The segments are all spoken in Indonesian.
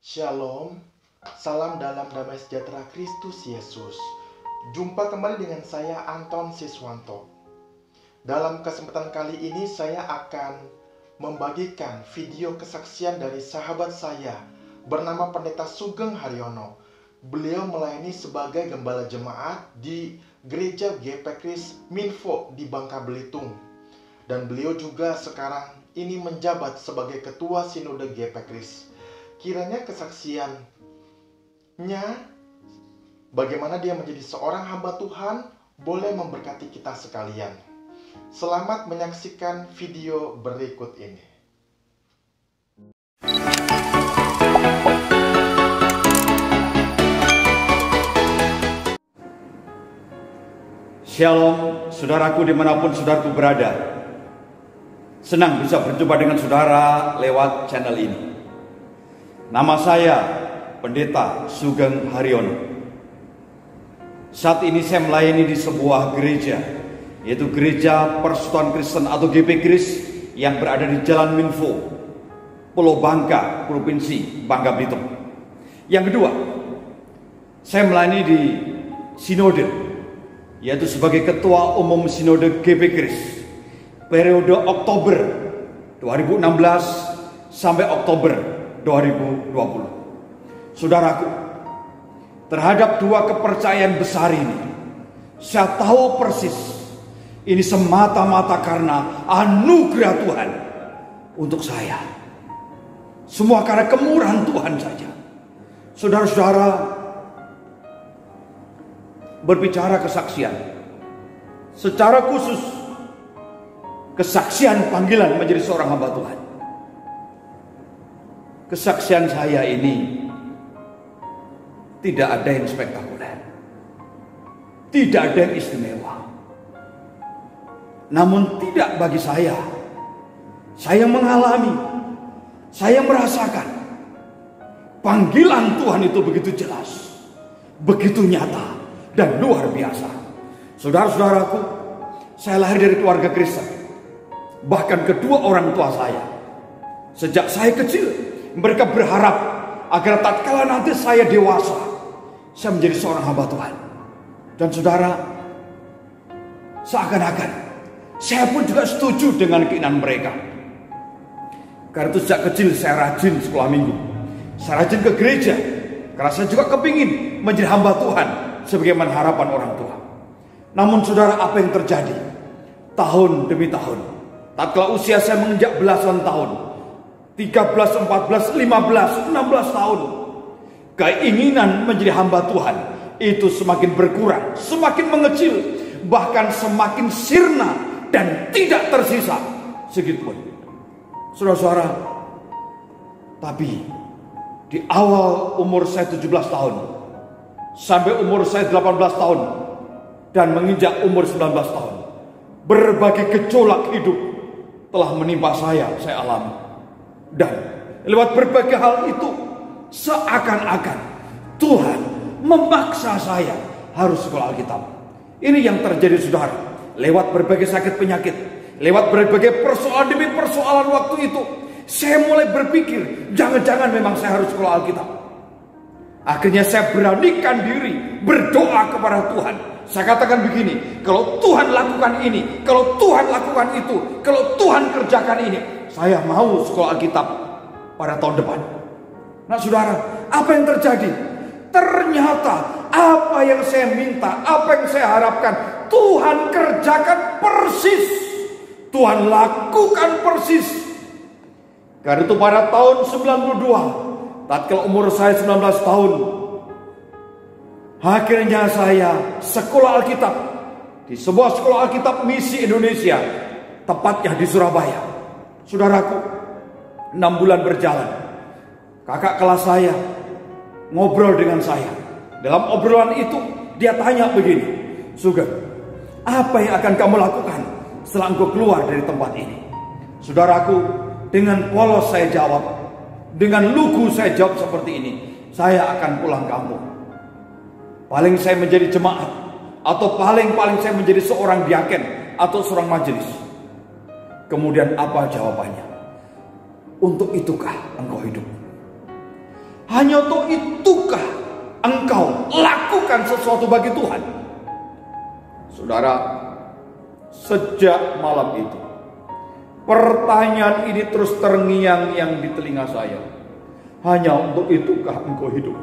Shalom, salam dalam damai sejahtera Kristus Yesus. Jumpa kembali dengan saya Anton Siswanto. Dalam kesempatan kali ini saya akan membagikan video kesaksian dari sahabat saya bernama Pendeta Sugeng Haryono. Beliau melayani sebagai gembala jemaat di Gereja GP Kris Minfo di Bangka Belitung. Dan beliau juga sekarang ini menjabat sebagai Ketua Sinode GP Kris. Kiranya kesaksiannya, bagaimana dia menjadi seorang hamba Tuhan, boleh memberkati kita sekalian. Selamat menyaksikan video berikut ini. Shalom, saudaraku dimanapun saudaraku berada. Senang bisa berjumpa dengan saudara lewat channel ini. Nama saya Pendeta Sugeng Haryono. Saat ini saya melayani di sebuah gereja, yaitu Gereja Persekutuan Kristen atau GP Kris yang berada di Jalan Minfo, Pulau Bangka, Provinsi Bangka Belitung. Yang kedua, saya melayani di Sinode, yaitu sebagai Ketua Umum Sinode GP Kris periode Oktober 2016 sampai Oktober 2020. Saudaraku, terhadap dua kepercayaan besar ini, saya tahu persis ini semata-mata karena anugerah Tuhan untuk saya. Semua karena kemurahan Tuhan saja. Saudara-saudara, berbicara kesaksian, secara khusus kesaksian panggilan menjadi seorang hamba Tuhan. Kesaksian saya ini tidak ada yang spektakuler, tidak ada yang istimewa. Namun tidak bagi saya mengalami, saya merasakan panggilan Tuhan itu begitu jelas, begitu nyata dan luar biasa. Saudara-saudaraku, saya lahir dari keluarga Kristen. Bahkan kedua orang tua saya, sejak saya kecil, mereka berharap agar tatkala nanti saya dewasa, saya menjadi seorang hamba Tuhan. Dan saudara, seakan-akan saya pun juga setuju dengan keinginan mereka. Karena itu sejak kecil saya rajin sekolah minggu, saya rajin ke gereja, karena saya juga kepingin menjadi hamba Tuhan sebagaimana harapan orang tua. Namun saudara, apa yang terjadi? Tahun demi tahun, tatkala usia saya menginjak belasan tahun, 13, 14, 15, 16 tahun, keinginan menjadi hamba Tuhan itu semakin berkurang, semakin mengecil, bahkan semakin sirna dan tidak tersisa segitupun. Saudara-saudara, tapi di awal umur saya 17 tahun sampai umur saya 18 tahun dan menginjak umur 19 tahun, berbagai gejolak hidup telah menimpa saya alami. Dan lewat berbagai hal itu, seakan-akan Tuhan memaksa saya harus sekolah Alkitab. Ini yang terjadi saudara. Lewat berbagai sakit penyakit, lewat berbagai persoalan demi persoalan waktu itu, saya mulai berpikir, jangan-jangan memang saya harus sekolah Alkitab. Akhirnya saya beranikan diri berdoa kepada Tuhan. Saya katakan begini, kalau Tuhan lakukan ini, kalau Tuhan lakukan itu, kalau Tuhan kerjakan ini, saya mau sekolah Alkitab pada tahun depan. Nah saudara, apa yang terjadi? Ternyata apa yang saya minta, apa yang saya harapkan, Tuhan kerjakan persis. Tuhan lakukan persis. Karena itu pada tahun 92, tatkala umur saya 19 tahun, akhirnya saya sekolah Alkitab di sebuah sekolah Alkitab misi Indonesia, tepatnya di Surabaya. Saudaraku, 6 bulan berjalan, kakak kelas saya ngobrol dengan saya. Dalam obrolan itu dia tanya begini, Sugeng, apa yang akan kamu lakukan setelah engkau keluar dari tempat ini? Saudaraku, dengan polos saya jawab, dengan lugu saya jawab seperti ini, saya akan pulang kampung. Paling saya menjadi jemaat, atau paling saya menjadi seorang diaken atau seorang majelis. Kemudian apa jawabannya? Untuk itukah engkau hidup? Hanya untuk itukah engkau lakukan sesuatu bagi Tuhan? Saudara, sejak malam itu pertanyaan ini terus terngiang-ngiang di telinga saya. Hanya untuk itukah engkau hidup?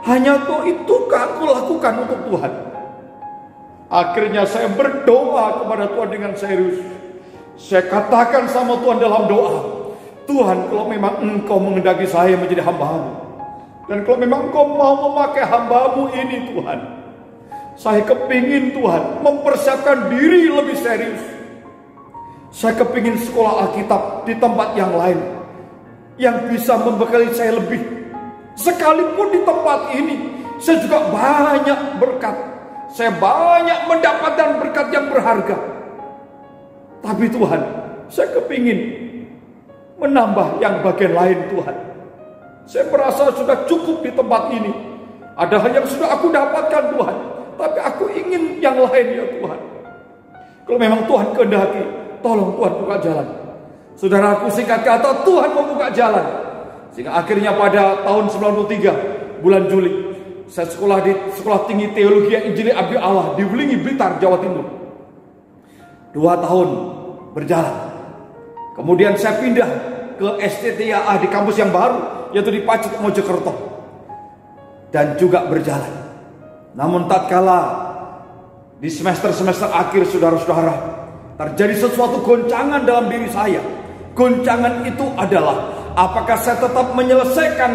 Hanya untuk itukah aku lakukan untuk Tuhan? Akhirnya saya berdoa kepada Tuhan dengan serius. Saya katakan sama Tuhan dalam doa, Tuhan, kalau memang engkau menghendaki saya menjadi hamba-Mu, dan kalau memang engkau mau memakai hamba-Mu ini Tuhan, saya kepingin Tuhan mempersiapkan diri lebih serius. Saya kepingin sekolah Alkitab di tempat yang lain, yang bisa membekali saya lebih. Sekalipun di tempat ini, saya juga banyak berkat. Saya banyak mendapatkan berkat yang berharga. Tapi Tuhan, saya kepingin menambah yang bagian lain Tuhan. Saya merasa sudah cukup di tempat ini. Ada hal yang sudah aku dapatkan Tuhan, tapi aku ingin yang lain ya Tuhan. Kalau memang Tuhan kehendaki, tolong Tuhan buka jalan. Saudaraku, singkat kata, Tuhan membuka jalan. Sehingga akhirnya pada tahun 93 bulan Juli, saya sekolah di Sekolah Tinggi Teologi Injili Abdi Allah di Wulingi, Blitar, Jawa Timur. 2 tahun berjalan. Kemudian saya pindah ke STTAA di kampus yang baru, yaitu di Pacet, Mojokerto. Dan juga berjalan. Namun tatkala di semester-semester akhir, saudara-saudara, terjadi sesuatu goncangan dalam diri saya. Goncangan itu adalah apakah saya tetap menyelesaikan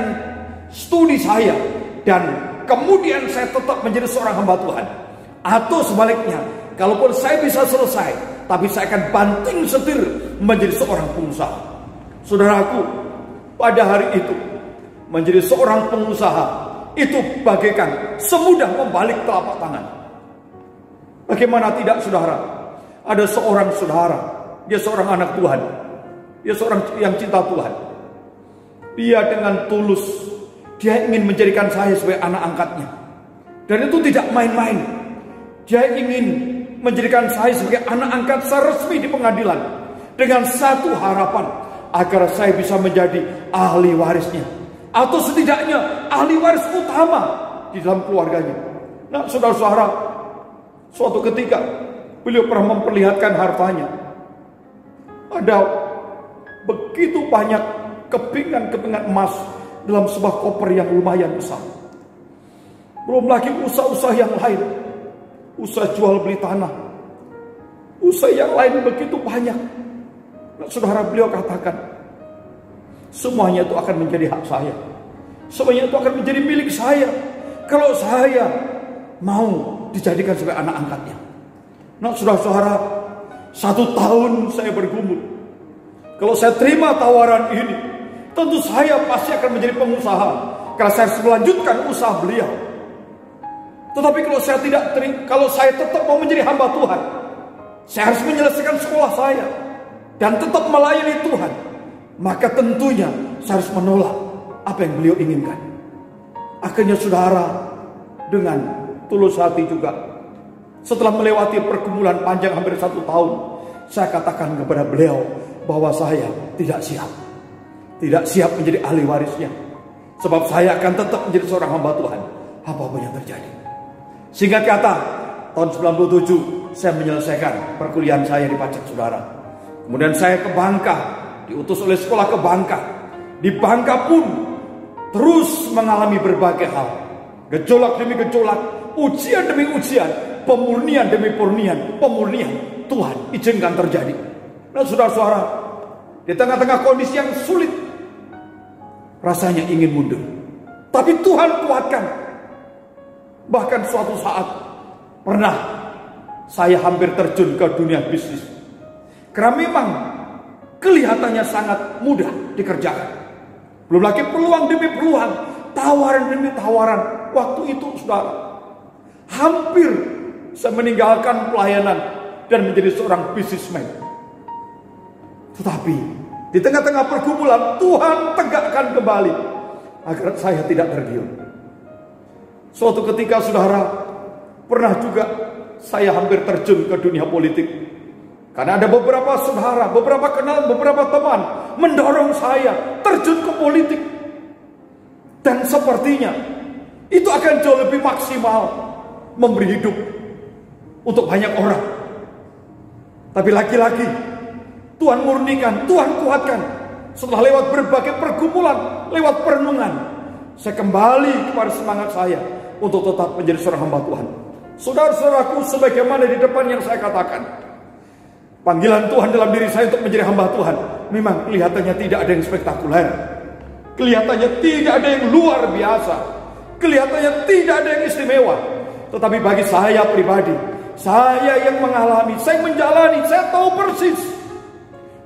studi saya dan kemudian saya tetap menjadi seorang hamba Tuhan, atau sebaliknya, kalaupun saya bisa selesai, tapi saya akan banting setir menjadi seorang pengusaha. Saudaraku, pada hari itu menjadi seorang pengusaha itu bagaikan semudah membalik telapak tangan. Bagaimana tidak, saudara? Ada seorang saudara, dia seorang anak Tuhan, dia seorang yang cinta Tuhan. Dia dengan tulus, dia ingin menjadikan saya sebagai anak angkatnya. Dan itu tidak main-main. Dia ingin menjadikan saya sebagai anak angkat secara resmi di pengadilan, dengan satu harapan, agar saya bisa menjadi ahli warisnya, atau setidaknya ahli waris utama di dalam keluarganya. Nah, saudara-saudara, suatu ketika beliau pernah memperlihatkan hartanya. Ada begitu banyak kepingan-kepingan emas dalam sebuah koper yang lumayan besar. Belum lagi usaha-usaha yang lain, usaha jual beli tanah, usaha yang lain begitu banyak. Nah, saudara, beliau katakan, semuanya itu akan menjadi hak saya. Semuanya itu akan menjadi milik saya kalau saya mau dijadikan sebagai anak angkatnya. Nah, saudara-saudara, 1 tahun saya bergumul. Kalau saya terima tawaran ini, tentu saya pasti akan menjadi pengusaha, karena saya harus melanjutkan usaha beliau. Tetapi kalau saya tetap mau menjadi hamba Tuhan, saya harus menyelesaikan sekolah saya dan tetap melayani Tuhan, maka tentunya saya harus menolak apa yang beliau inginkan. Akhirnya, saudara, dengan tulus hati juga, setelah melewati pergumulan panjang hampir 1 tahun, saya katakan kepada beliau bahwa saya tidak siap menjadi ahli warisnya, sebab saya akan tetap menjadi seorang hamba Tuhan apapun yang terjadi. Singkat kata, tahun 97 saya menyelesaikan perkuliahan saya di Pacet, saudara. Kemudian saya ke Bangka, diutus oleh sekolah ke Bangka. Di Bangka pun terus mengalami berbagai hal, gejolak demi gejolak, ujian demi ujian, pemurnian demi pemurnian Tuhan izinkan terjadi. Nah, saudara-saudara, di tengah-tengah kondisi yang sulit, rasanya ingin mundur, tapi Tuhan kuatkan. Bahkan suatu saat pernah saya hampir terjun ke dunia bisnis, karena memang kelihatannya sangat mudah dikerjakan. Belum lagi peluang demi peluang, tawaran demi tawaran. Waktu itu, saudara, hampir saya meninggalkan pelayanan dan menjadi seorang bisnismen. Tetapi di tengah-tengah pergumulan, Tuhan tegakkan kembali agar saya tidak tergiur. Suatu ketika, saudara, pernah juga saya hampir terjun ke dunia politik, karena ada beberapa saudara, beberapa kenalan, beberapa teman mendorong saya terjun ke politik. Dan sepertinya itu akan jauh lebih maksimal memberi hidup untuk banyak orang. Tapi lagi-lagi Tuhan murnikan, Tuhan kuatkan. Setelah lewat berbagai pergumulan, lewat perenungan, saya kembali kepada semangat saya untuk tetap menjadi seorang hamba Tuhan. Saudara-saudaraku, sebagaimana di depan yang saya katakan, panggilan Tuhan dalam diri saya untuk menjadi hamba Tuhan memang kelihatannya tidak ada yang spektakuler, kelihatannya tidak ada yang luar biasa, kelihatannya tidak ada yang istimewa. Tetapi bagi saya pribadi, saya yang mengalami, saya menjalani, saya tahu persis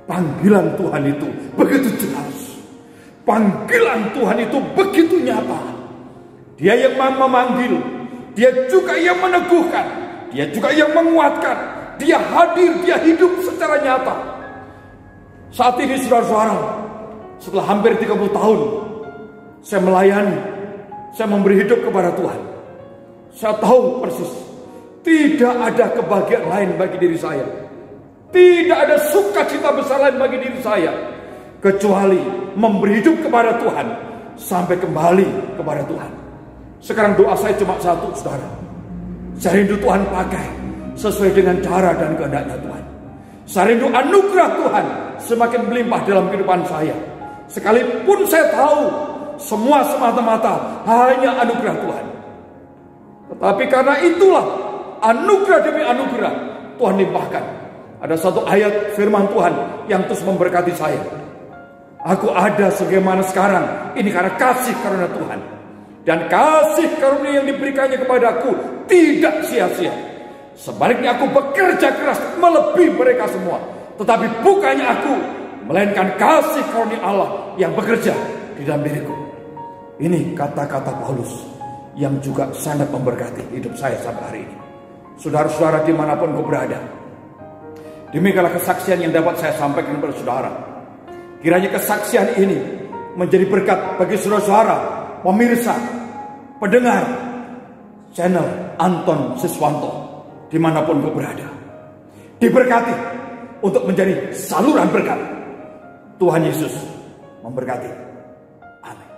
panggilan Tuhan itu begitu jelas. Panggilan Tuhan itu begitu nyata. Dia yang memanggil, Dia juga yang meneguhkan, Dia juga yang menguatkan. Dia hadir, Dia hidup secara nyata. Saat ini saudara-saudara, setelah hampir 30 tahun saya melayani, saya memberi hidup kepada Tuhan, saya tahu persis tidak ada kebahagiaan lain bagi diri saya, tidak ada sukacita besar lain bagi diri saya kecuali memberi hidup kepada Tuhan sampai kembali kepada Tuhan. Sekarang doa saya cuma satu, saudara. Saya rindu Tuhan pakai sesuai dengan cara dan kehendaknya Tuhan. Saya rindu anugerah Tuhan semakin melimpah dalam kehidupan saya. Sekalipun saya tahu semua semata-mata hanya anugerah Tuhan. Tetapi karena itulah anugerah demi anugerah Tuhan limpahkan. Ada satu ayat firman Tuhan yang terus memberkati saya. Aku ada sebagaimana sekarang ini karena kasih karunia Tuhan. Dan kasih karunia yang diberikannya kepadaku tidak sia-sia. Sebaliknya aku bekerja keras melebihi mereka semua. Tetapi bukannya aku, melainkan kasih karunia Allah yang bekerja di dalam diriku. Ini kata-kata Paulus yang juga sangat memberkati hidup saya sampai hari ini. Saudara-saudara dimanapun kau berada, demikianlah kesaksian yang dapat saya sampaikan kepada saudara. Kiranya kesaksian ini menjadi berkat bagi saudara-saudara, pemirsa, pendengar channel Anton Siswanto dimanapun kau berada. Diberkati untuk menjadi saluran berkat. Tuhan Yesus memberkati. Amin.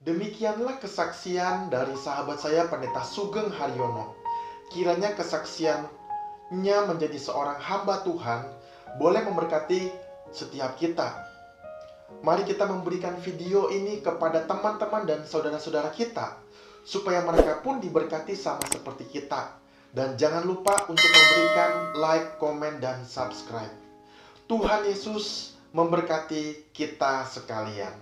Demikianlah kesaksian dari sahabat saya Pendeta Sugeng Haryono. Kiranya kesaksiannya menjadi seorang hamba Tuhan boleh memberkati setiap kita. Mari kita memberikan video ini kepada teman-teman dan saudara-saudara kita, supaya mereka pun diberkati sama seperti kita. Dan jangan lupa untuk memberikan like, komen, dan subscribe. Tuhan Yesus memberkati kita sekalian.